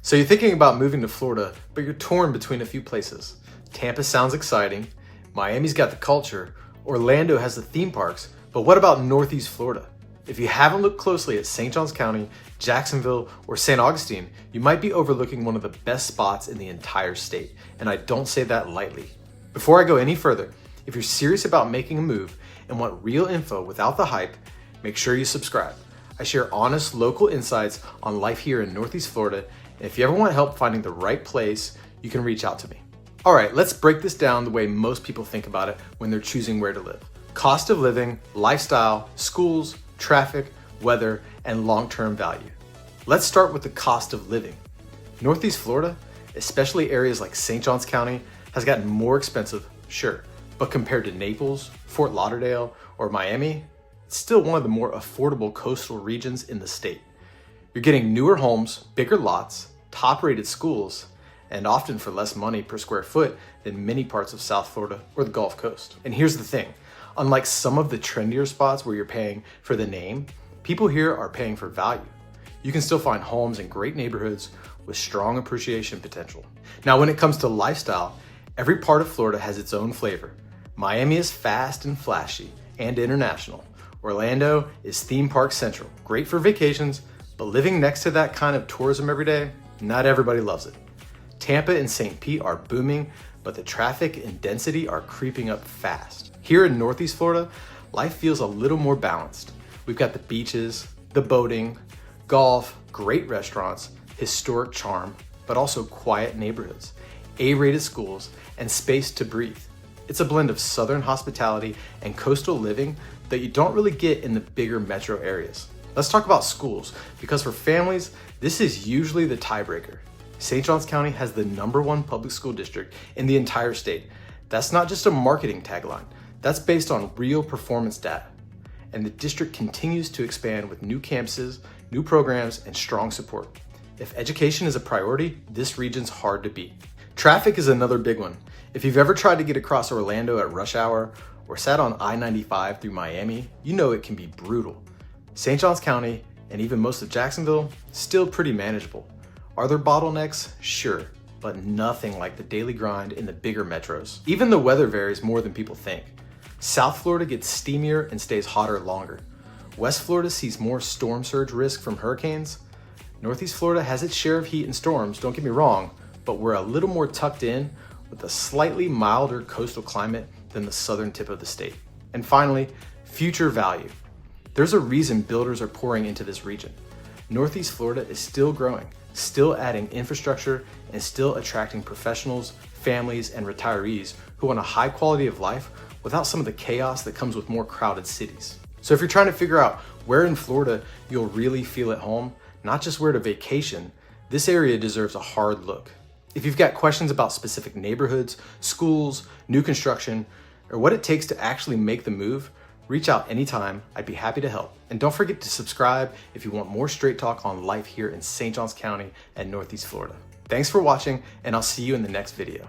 So you're thinking about moving to Florida, but you're torn between a few places. Tampa sounds exciting, Miami's got the culture, Orlando has the theme parks, but what about Northeast Florida? If you haven't looked closely at St. Johns County, Jacksonville, or St. Augustine, you might be overlooking one of the best spots in the entire state, and I don't say that lightly. Before I go any further, if you're serious about making a move and want real info without the hype, make sure you subscribe. I share honest local insights on life here in Northeast Florida, and if you ever want help finding the right place, you can reach out to me. All right, let's break this down the way most people think about it when they're choosing where to live. Cost of living, lifestyle, schools, traffic, weather, and long-term value. Let's start with the cost of living. Northeast Florida, especially areas like St. Johns County, has gotten more expensive, sure, but compared to Naples, Fort Lauderdale, or Miami, it's still one of the more affordable coastal regions in the state. You're getting newer homes, bigger lots, top-rated schools, and often for less money per square foot than many parts of South Florida or the Gulf Coast. And here's the thing, unlike some of the trendier spots where you're paying for the name, people here are paying for value. You can still find homes in great neighborhoods with strong appreciation potential. Now, when it comes to lifestyle, every part of Florida has its own flavor. Miami is fast and flashy and international. Orlando is theme park central, great for vacations, but living next to that kind of tourism every day, not everybody loves it. Tampa and St. Pete are booming, but the traffic and density are creeping up fast. Here in Northeast Florida, life feels a little more balanced. We've got the beaches, the boating, golf, great restaurants, historic charm, but also quiet neighborhoods, A-rated schools, and space to breathe. It's a blend of southern hospitality and coastal living that you don't really get in the bigger metro areas. Let's talk about schools, because for families, this is usually the tiebreaker. St. Johns County has the #1 public school district in the entire state. That's not just a marketing tagline, that's based on real performance data. And the district continues to expand with new campuses, new programs, and strong support. If education is a priority, this region's hard to beat. Traffic is another big one. If you've ever tried to get across Orlando at rush hour or sat on I-95 through Miami, you know it can be brutal. St. Johns County, and even most of Jacksonville, still pretty manageable. Are there bottlenecks? Sure, but nothing like the daily grind in the bigger metros. Even the weather varies more than people think. South Florida gets steamier and stays hotter longer. West Florida sees more storm surge risk from hurricanes. Northeast Florida has its share of heat and storms, don't get me wrong, but we're a little more tucked in with a slightly milder coastal climate than the southern tip of the state. And finally, future value. There's a reason builders are pouring into this region. Northeast Florida is still growing, still adding infrastructure, and still attracting professionals, families, and retirees who want a high quality of life without some of the chaos that comes with more crowded cities. So if you're trying to figure out where in Florida you'll really feel at home, not just where to vacation, this area deserves a hard look. If you've got questions about specific neighborhoods, schools, new construction, or what it takes to actually make the move, reach out anytime. I'd be happy to help. And don't forget to subscribe if you want more straight talk on life here in St. Johns County and Northeast Florida. Thanks for watching, and I'll see you in the next video.